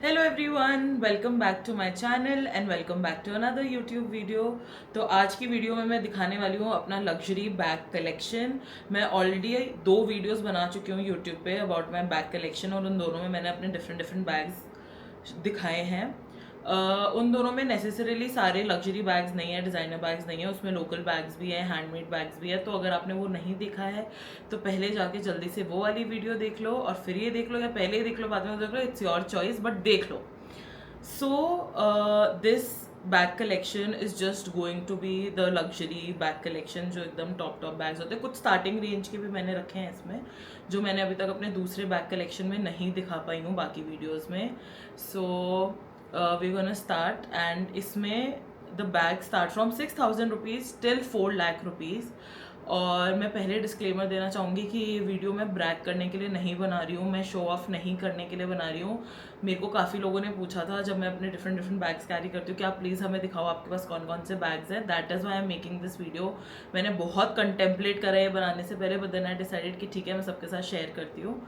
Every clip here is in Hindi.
Hello everyone, welcome back to my channel and welcome back to another YouTube video. तो आज की वीडियो में मैं दिखाने वाली हूँ अपना लग्जरी बैग कलेक्शन। मैं ऑलरेडी 2 वीडियोस बना चुकी हूँ यूट्यूब पे अबाउट माय बैग कलेक्शन और उन दोनों में मैंने अपने डिफरेंट डिफरेंट बैग्स दिखाए हैं। उन दोनों में नेसेसरीली सारे लग्जरी बैग्स नहीं है, डिज़ाइनर बैग्स नहीं है, उसमें लोकल बैग्स भी है, हैंडमेड बैग्स भी है। तो अगर आपने वो नहीं देखा है तो पहले जाके जल्दी से वो वाली वीडियो देख लो और फिर ये देख लो, या पहले ही देख लो बाद में देख लो, इट्स योर चॉइस, बट देख लो। So, this bag collection is just going to be the luxury bag collection, जो एकदम टॉप टॉप बैग्स होते हैं। कुछ स्टार्टिंग रेंज के भी मैंने रखे हैं इसमें, जो मैंने अभी तक अपने दूसरे बैग कलेक्शन में नहीं दिखा पाई हूँ बाकी वीडियोस में। So we gonna start, and इसमें the bag start from 6,000 rupees till 4 lakh rupees. और मैं पहले डिस्क्लेमर देना चाहूँगी कि ये वीडियो मैं ब्रैग करने के लिए नहीं बना रही हूँ, मैं शो ऑफ नहीं करने के लिए बना रही हूँ। मेरे को काफ़ी लोगों ने पूछा था जब मैं अपने डिफरेंट डिफरेंट बैग्स कैरी करती हूँ कि आप प्लीज़ हमें दिखाओ आपके पास कौन कौन से बैग्स हैं। That is Y I am making this video. मैंने बहुत कंटेम्पलेट करा है बनाने से पहले, बट देन आई डिसाइडेड कि ठीक है मैं सबके साथ शेयर करती हूँ।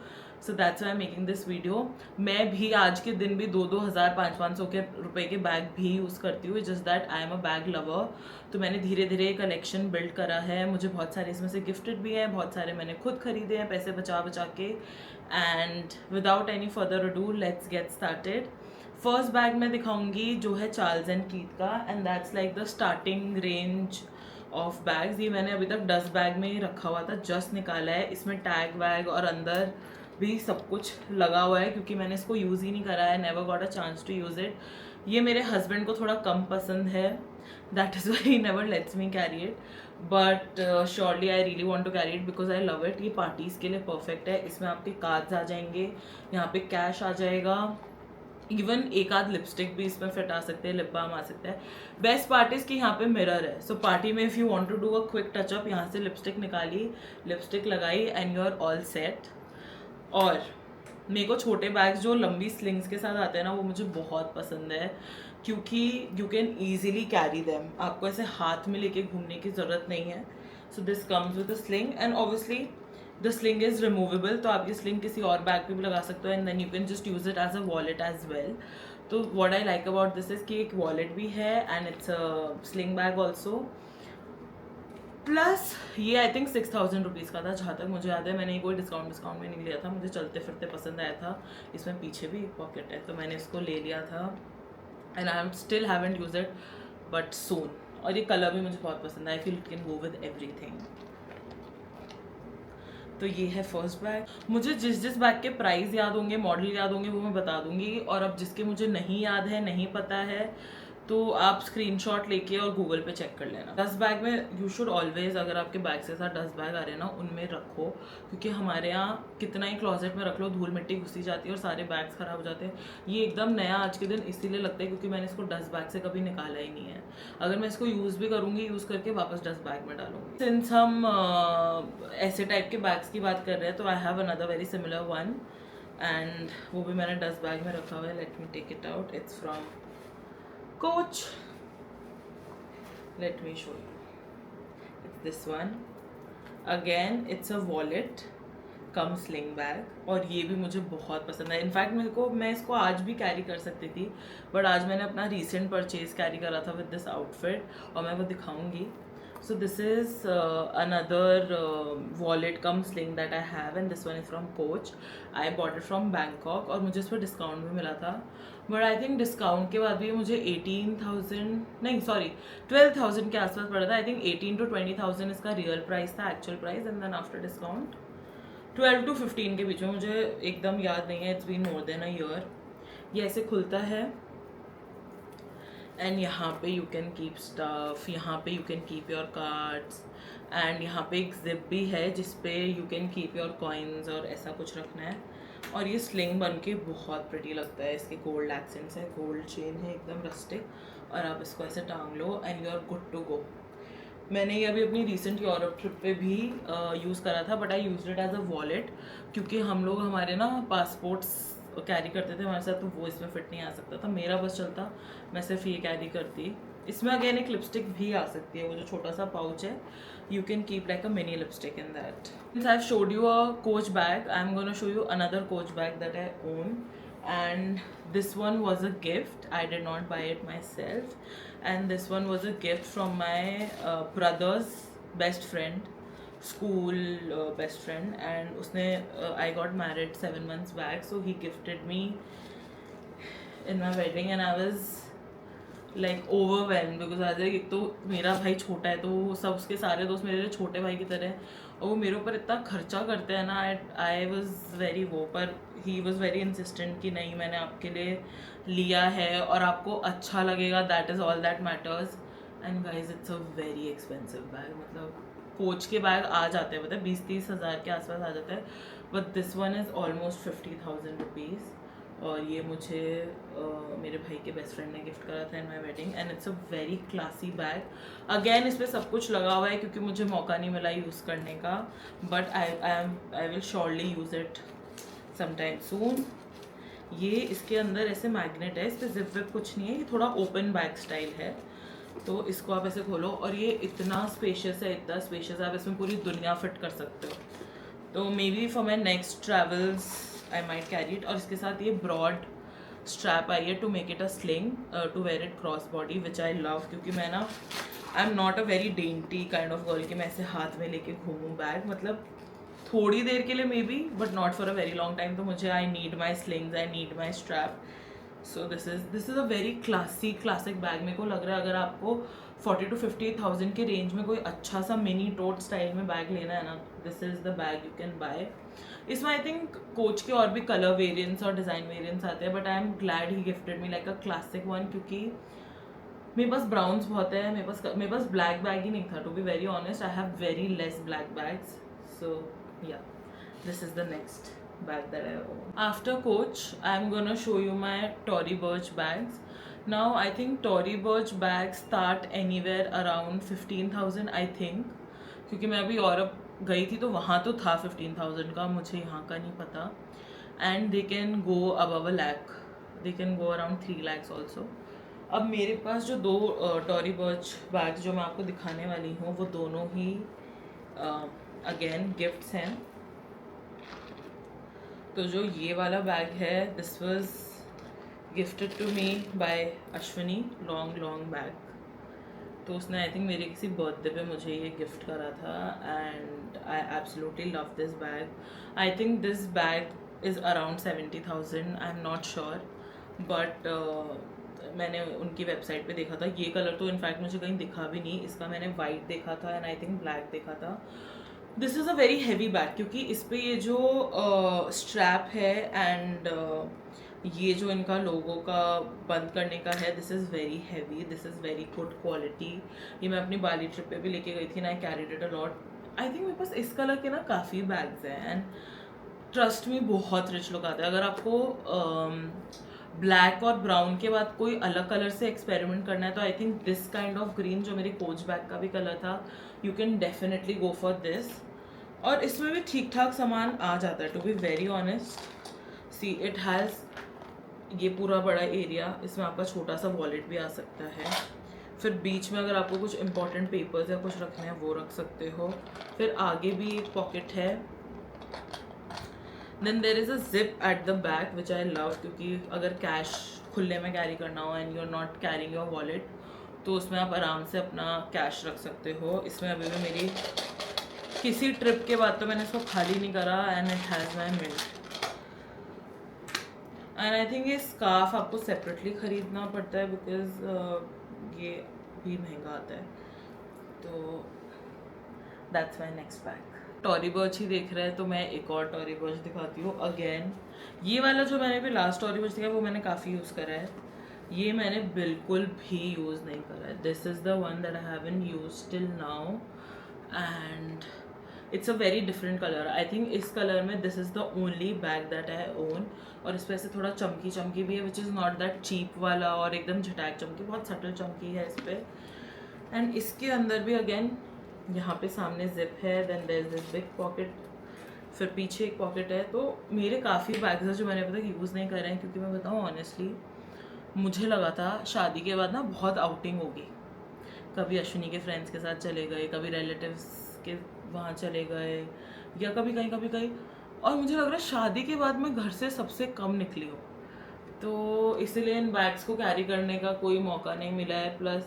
So that's why I am making this video. मैं भी आज के दिन भी 2-2 हज़ार 500-500 के रुपए के बैग भी यूज़ करती हूँ, just that I am a bag lover. तो मैंने धीरे धीरे कलेक्शन बिल्ड करा है। मुझे बहुत सारे इसमें से गिफ्टेड भी हैं, बहुत सारे मैंने खुद खरीदे हैं पैसे बचा बचा के। And without any further ado let's get started. First bag मैं दिखाऊंगी जो है चार्ल्स एंड कीथ का, and that's like the starting range of bags. ये मैंने अभी तक डस्ट बैग में ही रखा हुआ था, जस्ट निकाला है। इसमें टैग बैग और अंदर भी सब कुछ लगा हुआ है क्योंकि मैंने इसको यूज़ ही नहीं करा है, never got a chance to use it. ये मेरे हस्बैंड को थोड़ा कम पसंद है, that is why he never lets me carry it, but surely I really want to carry it because I love it. ये पार्टीज़ के लिए परफेक्ट है। इसमें आपके कार्ड्स आ जाएंगे, यहाँ पे कैश आ जाएगा, इवन एक आध लिपस्टिक भी इसमें फिट आ सकते हैं, लिप बाम आ सकता है। बेस्ट पार्ट इज कि यहाँ पे मिरर है, सो पार्टी में if you want to do a quick touch up, यहाँ से लिपस्टिक निकाली, लिपस्टिक लगाई and you are all set. और मेरे को छोटे बैग्स जो लंबी स्लिंग्स के साथ आते हैं ना, वो मुझे बहुत पसंद है क्योंकि you can easily carry them. आपको ऐसे हाथ में लेके घूमने की ज़रूरत नहीं है। So this comes with a sling, and obviously the sling is removable, तो आप ये स्लिंग किसी और बैग पे भी लगा सकते हो, and then you can just use it as a wallet as well. तो what I like about this is कि एक वॉलेट भी है and it's a sling bag also. Plus ये आई थिंक 6,000 रुपीज़ का था, जहाँ तक मुझे याद है। मैंने कोई डिस्काउंट में नहीं लिया था, मुझे चलते फिरते पसंद आया था। इसमें पीछे भी एक पॉकेट है, तो मैंने इसको ले लिया था and I still haven't use it, but soon. और ये कलर भी मुझे बहुत पसंद है, I feel it can go with everything. तो ये है फर्स्ट बैग। मुझे जिस जिस बैग के प्राइस याद होंगे, मॉडल याद होंगे, वो मैं बता दूंगी। और अब जिसके मुझे नहीं याद है, नहीं पता है, तो आप स्क्रीनशॉट लेके और गूगल पे चेक कर लेना। डस्ट बैग में यू शुड ऑलवेज, अगर आपके बैग के साथ डस्ट बैग आ रहे हैं ना, उनमें रखो, क्योंकि हमारे यहाँ कितना ही क्लॉजेट में रख लो, धूल मिट्टी घुसी जाती है और सारे बैग्स खराब हो जाते हैं। ये एकदम नया आज के दिन इसीलिए लगता है क्योंकि मैंने इसको डस्ट बैग से कभी निकाला ही नहीं है। अगर मैं इसको यूज़ भी करूँगी, यूज़ करके वापस डस्ट बैग में डालूंगी। सिंस हम ऐसे टाइप के बैग्स की बात कर रहे हैं, तो I have another very similar one, and वो भी मैंने डस्ट बैग में रखा हुआ है। Let me take it out, it's from Coach. Let me show you. It's this one. Again, it's a wallet come sling bag, और ये भी मुझे बहुत पसंद है। इनफैक्ट मैं इसको आज भी कैरी कर सकती थी, बट आज मैंने अपना रीसेंट परचेज कैरी करा था विद दिस आउटफिट, और मैं वो दिखाऊंगी। So this is another wallet cum sling that I have, and this one is from Coach. I bought it from Bangkok और मुझे इस पर डिस्काउंट भी मिला था, बट आई थिंक डिस्काउंट के बाद भी मुझे 18,000 नहीं सॉरी 12,000 के आसपास पड़ा था। आई थिंक 18 to 20,000 इसका रियल प्राइस था, actual price, and then after discount 12 to 15 के बीच में, मुझे एकदम याद नहीं है, it's been more than a year. ये ऐसे खुलता है एंड यहाँ पे यू कैन कीप स्टफ, यहाँ पे you can keep your cards, and यहाँ पे एक जिप भी है जिस पे you can keep your coins और ऐसा कुछ रखना है। और ये स्लिंग बन के बहुत प्रिटी लगता है, इसके गोल्ड एक्सेंट्स है, गोल्ड चेन है एकदम रस्टिक, और आप इसको ऐसे टांग लो and you are good to go. मैंने ये अभी अपनी रिसेंट यूरोप ट्रिप पे भी यूज़ करा था, but I use it as a wallet क्योंकि हम लोग हमारे ना पासपोर्ट्स कैरी करते थे हमारे साथ, तो वो इसमें फिट नहीं आ सकता था, मेरा बस चलता, मैं सिर्फ ये कैरी करती। इसमें अगेन एक लिपस्टिक भी आ सकती है, वो जो छोटा सा पाउच है, you can keep like a mini lipstick in that. Since I have showed you a coach bag, I am gonna show you another coach bag that I own, and this one was a gift. I did not buy it myself, and this one was a gift from my brother's best friend, school best friend, and usne I got married 7 months back, so he gifted me in my wedding, and I was like overwhelm because आज एक तो मेरा भाई छोटा है, तो सब उसके सारे दोस्त मेरे लिए छोटे भाई की तरह हैं, और वो मेरे ऊपर इतना खर्चा करते हैं ना. आई वॉज वेरी वो, पर ही वॉज वेरी इंसिस्टेंट कि नहीं, मैंने आपके लिए लिया है और आपको अच्छा लगेगा, that is all that matters. And guys it's a very expensive bag. मतलब कोच के बैग आ जाते हैं, मतलब 20-30 हज़ार के आसपास आ जाता है, but this one is almost 50,000 rupees. और ये मुझे मेरे भाई के बेस्ट फ्रेंड ने गिफ्ट करा था in my wedding, and it's a very classy bag. Again इस पर सब कुछ लगा हुआ है क्योंकि मुझे मौका नहीं मिला यूज़ करने का, but I will surely use it sometime soon. ये इसके अंदर ऐसे मैग्नेट है, इस पर जिप विप कुछ नहीं है, ये थोड़ा ओपन बैग स्टाइल है, तो इसको आप ऐसे खोलो और ये इतना स्पेशियस है, इतना स्पेशियस है, आप इसमें पूरी दुनिया फिट कर सकते हो. तो maybe for my next travels I might carry it. और इसके साथ ये ब्रॉड स्ट्रैप आई है to make it a sling to wear it cross body, which I love, क्योंकि मैं ना I am not a very dainty kind of girl कि मैं ऐसे हाथ में लेके घूमूँ बैग, मतलब थोड़ी देर के लिए may be, but not for a very long time. तो मुझे I need my slings, I need my strap. So this is a very classic bag. मेरे को लग रहा है अगर आपको 40 to 50,000 के रेंज में कोई अच्छा सा मिनी टोट स्टाइल में बैग लेना है ना, this is the bag you can buy. इसमें आई थिंक कोच के और भी कलर वेरिएंट्स और डिज़ाइन वेरिएंट्स आते हैं, but I am glad he gifted me like a classic one, क्योंकि मेरे पास ब्राउन्स बहुत है, मेरे पास ब्लैक बैग ही नहीं था. To be very honest, I have very less black bags. So yeah, this is the next bag that I own. After Coach, I'm gonna show you my Tory Burch bags. Now I think Tory Burch bags start anywhere around 15,000 I think, क्योंकि मैं अभी यूरोप गई थी तो वहाँ तो था 15,000 का, मुझे यहाँ का नहीं पता. And they can go above a lakh, they can go around 3 lakhs also. अब मेरे पास जो दो टॉरी बर्च बैग्स जो मैं आपको दिखाने वाली हूँ, वो दोनों ही अगेन गिफ्ट्स हैं. तो जो ये वाला बैग है, this was gifted to me by Ashwini, long bag. तो उसने आई थिंक मेरे किसी बर्थडे पे मुझे ये गिफ्ट करा था, and I absolutely love this bag. I think this bag is around 70,000, I am not sure, but मैंने उनकी वेबसाइट पे देखा था. ये कलर तो इनफैक्ट मुझे कहीं दिखा भी नहीं, इसका मैंने वाइट देखा था एंड आई थिंक ब्लैक देखा था. This is a very heavy bag, क्योंकि इस पर ये जो स्ट्रैप है एंड ये जो इनका लोगो का बंद करने का है, this is very heavy, this is very good quality. ये मैं अपनी बाली ट्रिप पे भी लेके गई थी ना, आई carried it a lot. I think मेरे पास इस कलर के ना काफ़ी बैग्स हैं, एंड ट्रस्ट में बहुत रिच लुक आता है. अगर आपको ब्लैक और ब्राउन के बाद कोई अलग कलर से एक्सपेरिमेंट करना है, तो I think this kind of green जो मेरे कोच बैग का भी कलर था, you can definitely go for this. और इसमें भी ठीक ठाक सामान आ जाता है, to be very honest. See it has ये पूरा बड़ा एरिया, इसमें आपका छोटा सा वॉलेट भी आ सकता है. फिर बीच में अगर आपको कुछ इंपॉर्टेंट पेपर्स या कुछ रखने हैं वो रख सकते हो. फिर आगे भी एक पॉकेट है. Then there is a zip at the back which I love, क्योंकि अगर कैश खुले में कैरी करना हो and you are not carrying your wallet, तो उसमें आप आराम से अपना कैश रख सकते हो. इसमें अभी भी मेरी किसी ट्रिप के बाद तो मैंने इसको खाली नहीं करा, and it has my mint. And I think ये स्कार्फ आपको सेपरेटली ख़रीदना पड़ता है, बिकॉज ये भी महंगा आता है. तो that's my next bag. Tory Burch ही देख रहे हैं तो मैं एक और टॉरी बर्च दिखाती हूँ. अगेन ये वाला जो मैंने भी लास्ट टॉरी बर्च दिखा वो मैंने काफ़ी यूज़ करा है, ये मैंने बिल्कुल भी यूज़ नहीं करा है. This is the one that I haven't used till now, and it's a very different colour. I think इस कलर में this is the only bag that I own. और इस पर ऐसे थोड़ा चमकी भी है, which is not that cheap वाला और एकदम झटाक चमकी, बहुत सटल चमकी है इस पर. एंड इसके अंदर भी अगेन यहाँ पे सामने जिप है, then there is this big pocket, फिर पीछे एक पॉकेट है. तो मेरे काफ़ी बैग्स हैं जो मैंने अभी तक यूज़ नहीं करे हैं, क्योंकि मैं बताऊँ ऑनेस्टली, मुझे लगा था शादी के बाद ना बहुत आउटिंग होगी, कभी अश्विनी के फ्रेंड्स के साथ चले गए, कभी रिलेटिव्स के वहाँ चले गए, या कभी कहीं. और मुझे लग रहा है शादी के बाद मैं घर से सबसे कम निकली हूँ. तो इसलिए इन बैग्स को कैरी करने का कोई मौका नहीं मिला है, प्लस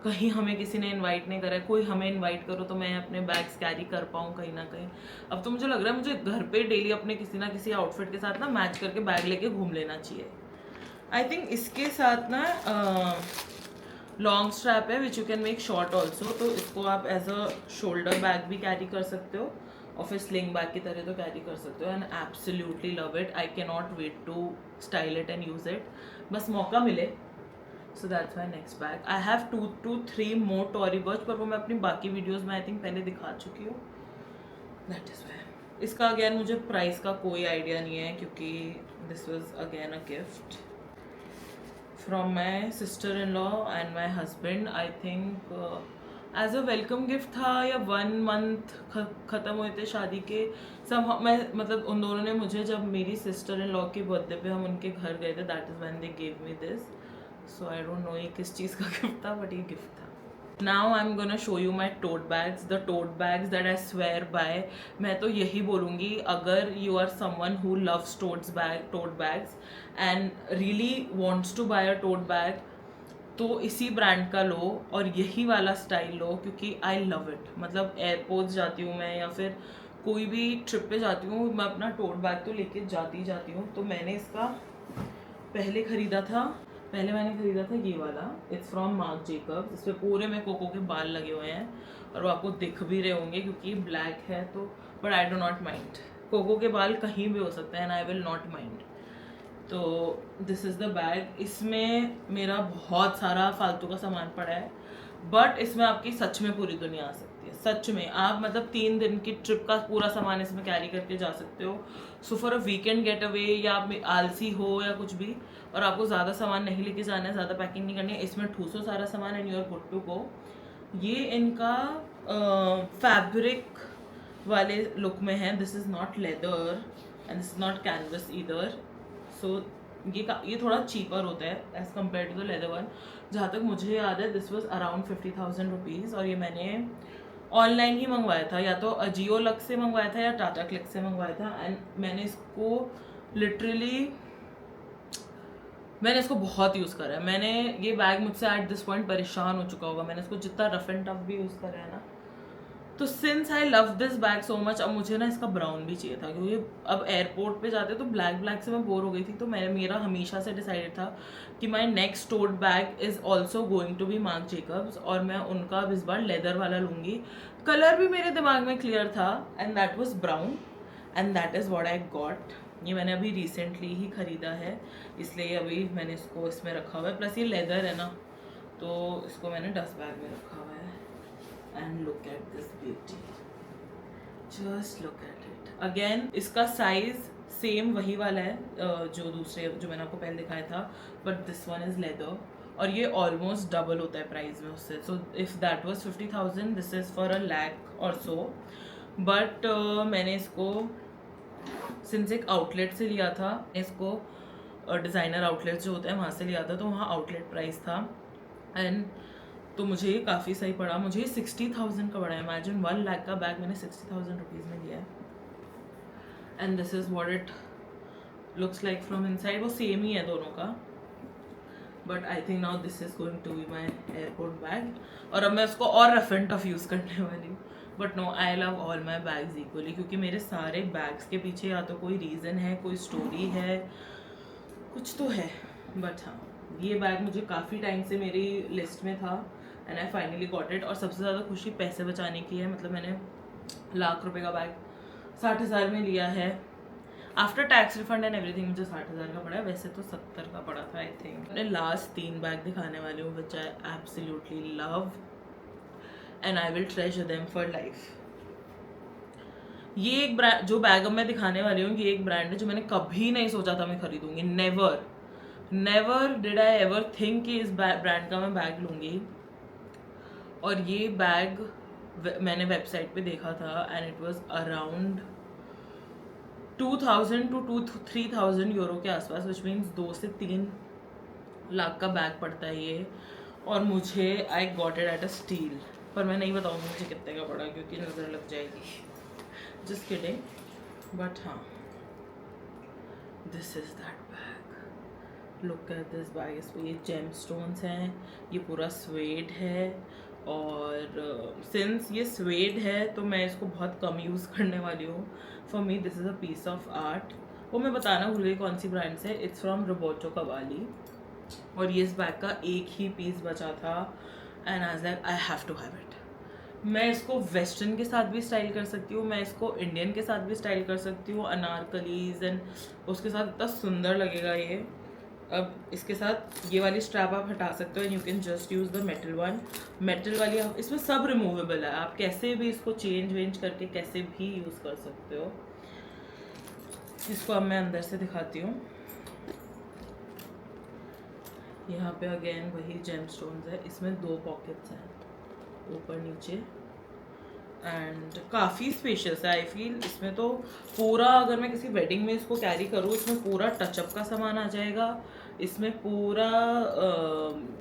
कहीं हमें किसी ने इनवाइट नहीं करा है। कोई हमें इनवाइट करो तो मैं अपने बैग्स कैरी कर पाऊँ कहीं ना कहीं। अब तो मुझे लग रहा है मुझे घर पे डेली अपने किसी ना किसी आउटफिट के साथ ना मैच करके बैग लेके घूम लेना चाहिए। आई थिंक इसके साथ ना लॉन्ग स्ट्रैप है which you can make short also, तो इसको आप एज अ शोल्डर बैग भी कैरी कर सकते हो और फिर स्लिंग बैग की तरह तो कैरी कर सकते हो। And absolutely love it, I can not wait to style it and use it, बस मौका मिले। So that's my next bag. I have 2 to 3 more Tory Burch, पर वो मैं अपनी बाकी वीडियोज़ में आई थिंक पहले दिखा चुकी हूँ। That is why. इसका अगेन मुझे प्राइस का कोई आइडिया नहीं है क्योंकि this was again a gift from my sister in law and my husband. I think as a welcome gift था या 1 month ख़त्म हुए थे शादी के सब। मैं मतलब उन दोनों ने मुझे, जब मेरी सिस्टर इन लॉ के बर्थडे पे हम उनके घर गए थे, that is when they gave me this. So I don't know ये किस चीज़ का गिफ्ट था, बट ये गिफ्ट था। Now I am gonna show you my tote bags, the tote bags that I swear by. मैं तो यही बोलूँगी, अगर you are someone who loves tote bags and really wants to buy a tote bag, तो इसी ब्रांड का लो और यही वाला स्टाइल लो, क्योंकि आई लव इट। मतलब एयरपोर्ट्स जाती हूँ मैं या फिर कोई भी ट्रिप पे जाती हूँ, मैं अपना टोट बैग तो लेके जाती हूँ। तो मैंने इसका पहले मैंने खरीदा था ये वाला, इट्स फ्रॉम मार्क जेकब्स। इस पर पूरे में कोको के बाल लगे हुए हैं और वो आपको दिख भी रहे होंगे क्योंकि ब्लैक है तो, but I do not mind. Coco के बाल कहीं भी हो सकते हैं and I will not mind. तो दिस इज़ द बैग। इसमें मेरा बहुत सारा फालतू का सामान पड़ा है, बट इसमें आपकी सच में पूरी दुनिया आ सकती है। सच में आप मतलब 3 दिन की ट्रिप का पूरा सामान इसमें कैरी करके जा सकते हो। So for a weekend get away, या आप आलसी हो या कुछ भी और आपको ज़्यादा सामान नहीं लेके जाना है, ज़्यादा पैकिंग नहीं करनी है, इसमें ठूसो सारा सामान and you are good to go. ये इनका फैब्रिक वाले लुक में है। This is not leather and this is not canvas either. So ये थोड़ा चीपर होता है as compare to the leather one. जहाँ तक मुझे याद है दिस वॉज अराउंड 50,000 रुपीज़, और ये मैंने ऑनलाइन ही मंगवाया था, या तो अजियो लक्स से मंगवाया था या टाटा क्लिक से मंगवाया था। एंड मैंने इसको इसको बहुत यूज़ करा है। मैंने ये बैग मुझसे एट दिस पॉइंट परेशान हो चुका होगा, मैंने इसको जितना रफ एंड टफ भी यूज़ करा है ना। तो since I love this bag so much, अब मुझे ना इसका ब्राउन भी चाहिए था, क्योंकि अब एयरपोर्ट पे जाते तो ब्लैक से मैं बोर हो गई थी। तो मेरा हमेशा से डिसाइडेड था कि my next tote bag is also going to be Marc Jacobs, और मैं उनका अब इस बार लेदर वाला लूँगी। कलर भी मेरे दिमाग में क्लियर था and that was brown and that is what I got. ये मैंने अभी रिसेंटली ही ख़रीदा है, इसलिए अभी मैंने इसको इसमें रखा हुआ है। प्लस ये लेदर है ना, तो इसको मैंने डस्ट बैग में रखा हुआ है। And look at this beauty, just look at it again। इसका साइज सेम वही वाला है जो मैंने आपको पहले दिखाया था, but this one is leather, और ये ऑलमोस्ट डबल होता है प्राइस में उससे। So if that was 50,000, this is for 1,00,000 और सो। बट मैंने इसको सिंस एक आउटलेट से लिया था, इसको डिज़ाइनर आउटलेट्स जो होते हैं वहाँ से लिया था, तो वहाँ आउटलेट प्राइस था एंड तो मुझे ये काफ़ी सही पड़ा। मुझे 60,000 का पड़ा है। इमेजिन 1,00,000 का बैग मैंने 60,000 रुपीज़ में लिया है। And this is what it looks like from inside. वो सेम ही है दोनों का, but I think now this is going to be my airport bag, और अब मैं उसको और रफ एंड टफ यूज़ करने वाली हूँ। But no, I love all my bags equally, क्योंकि मेरे सारे बैग्स के पीछे या तो कोई रीज़न है, कोई स्टोरी है, कुछ तो है। बट हाँ, ये बैग मुझे काफ़ी टाइम से मेरी लिस्ट में था and I finally got it. और सबसे ज़्यादा खुशी पैसे बचाने की है। मतलब मैंने 1,00,000 रुपये का बैग 60,000 में लिया है। After tax refund and everything मुझे 60,000 का पड़ा है, वैसे तो 70 का पड़ा था आई थिंक। मैंने लास्ट 3 बैग दिखाने वाली हूँ which I absolutely love and I will treasure them for life. ये एक ब्रांड जो बैग अब मैं दिखाने वाली हूँ, ये एक ब्रांड है जो मैंने कभी नहीं सोचा था मैं खरीदूंगी। Never did I ever think कि इस ब्रांड का मैं बैग लूँगी। और ये बैग मैंने वेबसाइट पे देखा था and it was around 2,000 to 3,000 euro के आसपास, विच मीन्स 2 से 3 लाख का बैग पड़ता है ये। और मुझे I got it at a steel, पर मैं नहीं बताऊँगी मुझे कितने का पड़ा क्योंकि नज़र लग जाएगी। Just kidding. बट हाँ, this is that bag. Look at this bag. इस पर ये जेम स्टोन्स हैं, ये पूरा स्वेड है, और सिंस ये स्वेड है तो मैं इसको बहुत कम यूज़ करने वाली हूँ। For me this is a piece of art. वो मैं बताना भूल गई कौन सी ब्रांड से। इट्स फ्रॉम रोबोटो कवाली, और ये इस बैग का एक ही पीस बचा था and I was like I have to have it. मैं इसको वेस्टर्न के साथ भी स्टाइल कर सकती हूँ, मैं इसको इंडियन के साथ भी स्टाइल कर सकती हूँ, अनारकलीज एंड उसके साथ इतना सुंदर लगेगा ये। अब इसके साथ ये वाली स्ट्रैप आप हटा सकते हो and you can just use the metal one. Metal वाली इसमें सब रिमूवेबल है, आप कैसे भी इसको चेंज वेंज करके कैसे भी यूज़ कर सकते हो। इसको अब मैं अंदर से दिखाती हूँ। यहाँ पे अगेन वही जेम स्टोन्स है, इसमें 2 पॉकेट्स हैं, ऊपर नीचे, एंड काफ़ी स्पेशियस है। आई फील इसमें तो पूरा, अगर मैं किसी वेडिंग में इसको कैरी करूँ, इसमें पूरा टचअप का सामान आ जाएगा, इसमें पूरा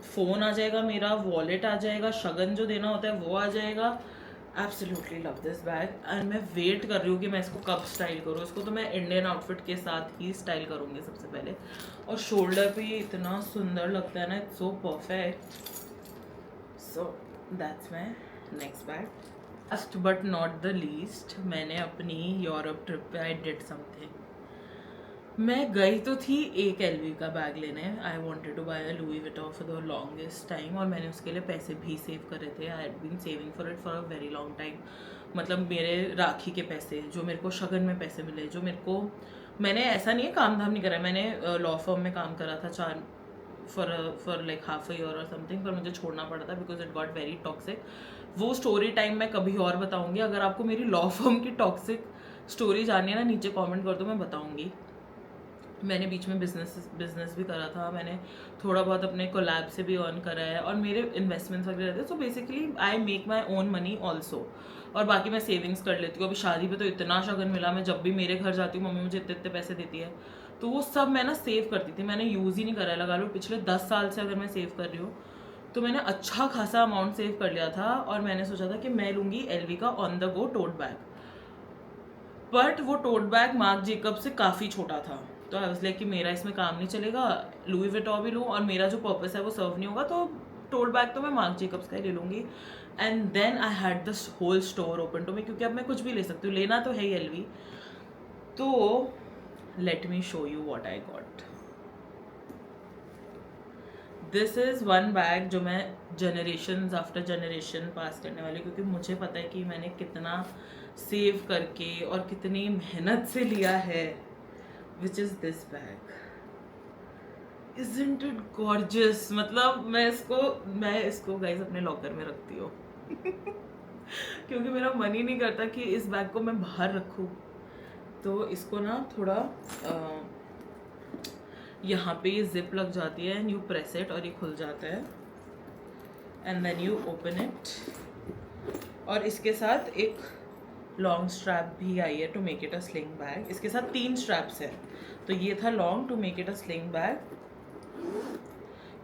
फ़ोन आ जाएगा, मेरा वॉलेट आ जाएगा, शगन जो देना होता है वो आ जाएगा। Absolutely love this bag and मैं वेट कर रही हूँ कि मैं इसको कब स्टाइल करूँ। इसको तो मैं इंडियन आउटफिट के साथ ही स्टाइल करूँगी सबसे पहले। और शोल्डर पे ये इतना सुंदर लगता है ना, it's so perfect. So that's my next bag. Last but not the least, मैंने अपनी यूरोप ट्रिप पे आई डिड समथिंग। मैं गई तो थी एक एलवी का बैग लेने। I wanted to buy a Louis Vuitton for the longest time, और मैंने उसके लिए पैसे भी सेव करे थे। I had been saving for it for a very long time. मतलब मेरे राखी के पैसे, जो मेरे को शगन में पैसे मिले, जो मेरे को, मैंने ऐसा नहीं है काम धाम नहीं करा, मैंने लॉ फर्म में काम करा था for like half a year और समथिंग, पर मुझे छोड़ना पड़ा था because it got very toxic. वो स्टोरी टाइम मैं कभी और बताऊंगी। अगर आपको मेरी लॉ फर्म की टॉक्सिक स्टोरी जाननी है ना, नीचे कमेंट कर दो, मैं बताऊंगी। मैंने बीच में बिजनेस भी करा था, मैंने थोड़ा बहुत अपने कोलैब से भी अर्न करा है, और मेरे इन्वेस्टमेंट्स वगैरह रहते हैं। So basically I make my own money also, और बाकी मैं सेविंग्स कर लेती हूँ। अभी शादी पे तो इतना शगन मिला, मैं जब भी मेरे घर जाती हूँ मम्मी मुझे इतने इतने पैसे देती है, तो वो सब मैं ना सेव करती थी। मैंने यूज़ ही नहीं करा है, लगा लो पिछले 10 साल से अगर मैं सेव कर रही हूँ तो मैंने अच्छा खासा अमाउंट सेव कर लिया था। और मैंने सोचा था कि मैं लूँगी एलवी का on the go tote bag, but वो टोट बैग मार्क जेकब से काफ़ी छोटा था, तो आई वाज लाइक कि मेरा इसमें काम नहीं चलेगा, लुई विटॉन भी लूँ और मेरा जो पर्पस है वो सर्व नहीं होगा, तो टोट बैग तो मैं मार्क जेकब्स का ही ले लूँगी। And then I had this whole store open to me, क्योंकि अब मैं कुछ भी ले सकती हूँ, लेना तो है ही एलवी। तो let me show you what I got. This is one bag जो मैं जनरेशन आफ्टर जनरेशन पास करने वाली, क्योंकि मुझे पता है कि मैंने कितना सेव करके और कितनी मेहनत से लिया है। Which is this bag. Isn't it gorgeous? मतलब मैं इसको गाइस अपने लॉकर में रखती हूँ क्योंकि मेरा मन ही नहीं करता कि इस बैग को मैं बाहर रखूँ। तो इसको ना थोड़ा यहाँ पे ये जिप लग जाती है एंड यू प्रेस इट और ये खुल जाता है, and then you open it. और इसके साथ एक लॉन्ग स्ट्रैप भी आई है to make it a sling bag. इसके साथ 3 स्ट्रैप्स हैं, तो ये था long to make it a sling bag.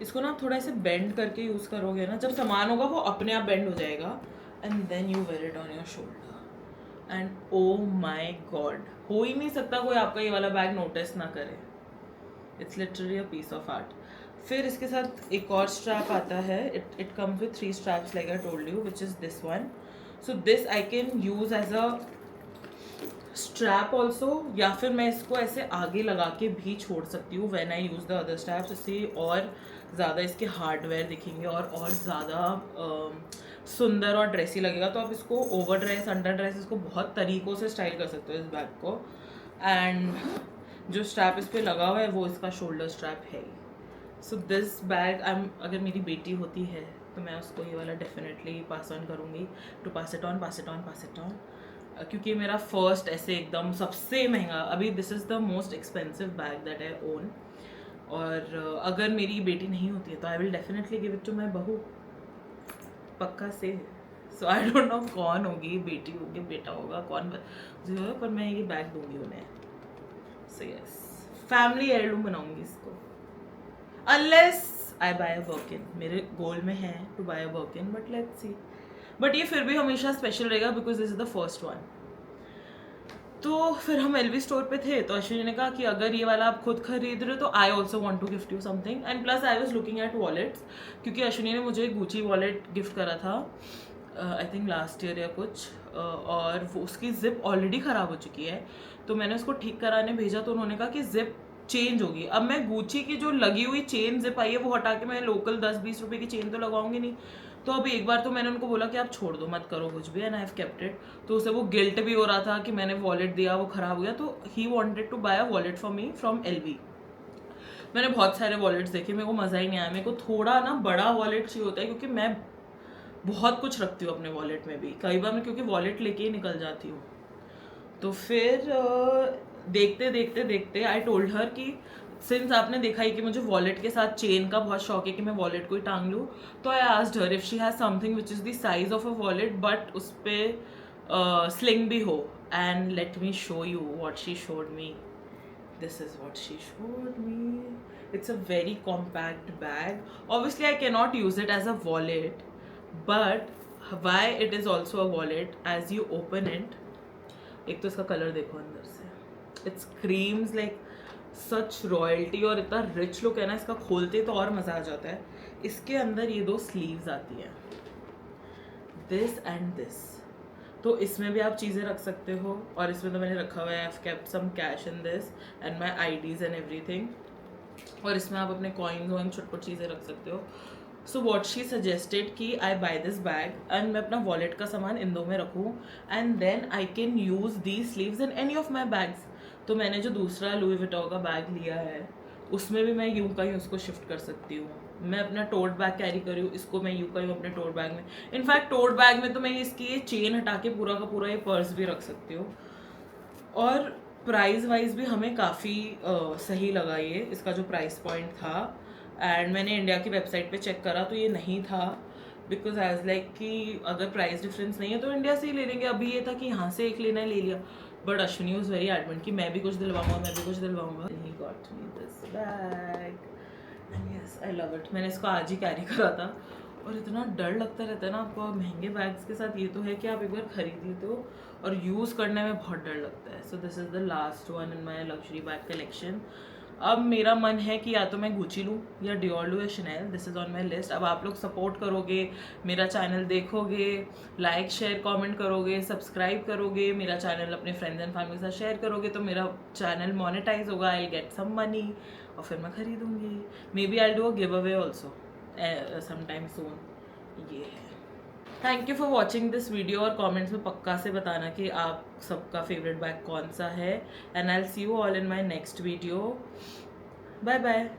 इसको ना थोड़ा ऐसे बेंड करके यूज़ करोगे ना, जब सामान होगा वो अपने आप बेंड हो जाएगा, and then you wear it on your shoulder and oh my God, हो ही नहीं सकता कोई आपका ये वाला बैग नोटिस ना करे। It's literally a piece of art. फिर इसके साथ एक और स्ट्रैप आता है, it comes with 3 straps like I told you, which is this one. So this I can use as a strap also, या फिर मैं इसको ऐसे आगे लगा के भी छोड़ सकती हूँ when I use the other straps. इससे और ज़्यादा इसके हार्डवेयर दिखेंगे और ज़्यादा सुंदर और ड्रेसी लगेगा। तो आप इसको ओवर ड्रेस, अंडर ड्रेस, इसको बहुत तरीक़ों से स्टाइल कर सकते हो इस बैग को। एंड जो स्ट्रैप इस पर लगा हुआ है वो इसका शोल्डर स्ट्रैप है। सो दिस बैग अगर मेरी बेटी होती है तो मैं उसको ये वाला डेफिनेटली पास ऑन करूँगी, टू पास इट ऑन, क्योंकि मेरा फर्स्ट ऐसे एकदम सबसे महंगा, अभी this is the most expensive bag that I own. और अगर मेरी बेटी नहीं होती है तो I will definitely give it to my बहू, पक्का से। सो आई डोंट नो कौन होगी, बेटी होगी, बेटा होगा, कौन होगा, पर मैं ये बैग दूंगी उन्हें। सो यस, फैमिली हेirloom बनाऊंगी इसको, अनलेस आई बाय अ बर्किन। मेरे गोल में है to buy a Birkin, but let's see. But ये फिर भी हमेशा स्पेशल रहेगा because this is the first one. तो फिर हम एलवी स्टोर पे थे, तो अश्विनी ने कहा कि अगर ये वाला आप खुद खरीद रहे हो तो I also want to gift you something, and plus I was looking at wallets, क्योंकि अश्विनी ने मुझे गुची वॉलेट गिफ्ट करा था आई थिंक लास्ट ईयर या कुछ, और वो उसकी जिप ऑलरेडी ख़राब हो चुकी है, तो मैंने उसको ठीक कराने भेजा, तो उन्होंने कहा कि जिप चेंज होगी। अब मैं गुची की जो लगी हुई चेन जिप आई है वो हटा के मैं लोकल 10-20 रुपए की चेन तो लगाऊंगी नहीं, तो अभी एक बार तो मैंने उनको बोला कि आप छोड़ दो, मत करो कुछ भी, and I have kept it. तो उसे वो गिल्ट भी हो रहा था कि मैंने वॉलेट दिया, वो ख़राब हो गया, तो he wanted to buy a wallet for me from LV. मैंने बहुत सारे वॉलेट्स देखे, मेरे को मज़ा ही नहीं आया, मेरे को थोड़ा ना बड़ा वॉलेट चाहिए होता है, क्योंकि मैं बहुत कुछ रखती हूँ अपने वॉलेट में भी, कई बार मैं क्योंकि वॉलेट लेके ही निकल जाती हूँ। तो फिर देखते देखते देखते आई टोल्ड हर कि सिंस आपने देखा ही कि मुझे वॉलेट के साथ चेन का बहुत शौक है कि मैं वॉलेट को ही टांग लूँ, तो I asked her if she has something which is the size of a wallet but उस पर स्लिंग भी हो, and let me show you what she showed me. This is what she showed me. It's a very compact bag. Obviously, I cannot use it as a wallet, but why it is also a wallet, as you open it, एक तो इसका कलर देखो अंदर से, it screams like such royalty, और इतना रिच लुक है ना इसका, खोलते तो और मज़ा आ जाता है। इसके अंदर ये दो स्लीव्स आती हैं, दिस एंड दिस, तो इसमें भी आप चीज़ें रख सकते हो, और इसमें तो मैंने रखा हुआ है, I kept some cash in this and my IDs and everything, और इसमें आप अपने कॉइन्स वॉइन्स छोटी छोटी चीज़ें रख सकते हो। सो वॉट शी सजेस्टेड कि I buy this bag and मैं अपना वॉलेट का सामान इन दो में रखूँ, and then I can use the sleeves in any of my bags. तो मैंने जो दूसरा लुई विटॉन का बैग लिया है उसमें भी मैं यूँ का ही उसको शिफ्ट कर सकती हूँ। मैं अपना टोट बैग कैरी करी हूँ, इसको मैं यूँ का यूँ अपने टोट बैग में, इनफैक्ट टोट बैग में तो मैं इसकी ये चेन हटा के पूरा का पूरा ये पर्स भी रख सकती हूँ। और प्राइस वाइज भी हमें काफ़ी सही लगा ये, इसका जो प्राइस पॉइंट था, एंड मैंने इंडिया की वेबसाइट पे चेक करा तो ये नहीं था, बिकॉज एज लाइक कि अगर प्राइस डिफरेंस नहीं है तो इंडिया से ही ले लेंगे। अभी ये था कि यहाँ से एक लेना है, ले लिया, but Ashwini was very adamant कि मैं भी कुछ दिलवाऊंगा, मैं भी कुछ दिलवाऊंगा। He got me this bag and yes I love it. मैंने इसको आज ही कैरी करा था, और इतना डर लगता रहता है ना आपको महंगे बैग्स के साथ, ये तो है कि आप एक बार खरीदिए तो, और यूज़ करने में बहुत डर लगता है। So this is the last one in my luxury bag collection. अब मेरा मन है कि या तो मैं गुची लूँ या डियोर लूँ या Chanel, this is on my list. अब आप लोग सपोर्ट करोगे, मेरा चैनल देखोगे, लाइक शेयर कमेंट करोगे, सब्सक्राइब करोगे, मेरा चैनल अपने फ्रेंड्स एंड फैमिली के साथ शेयर करोगे, तो मेरा चैनल मोनेटाइज होगा, आई गेट सम मनी, और फिर मैं खरीदूँगी। Maybe I do a giveaway also sometime soon। ये है। Thank you for watching this video, और कमेंट्स में पक्का से बताना कि आप सबका फेवरेट बैग कौन सा है, and I will see you all in my next video. Bye bye.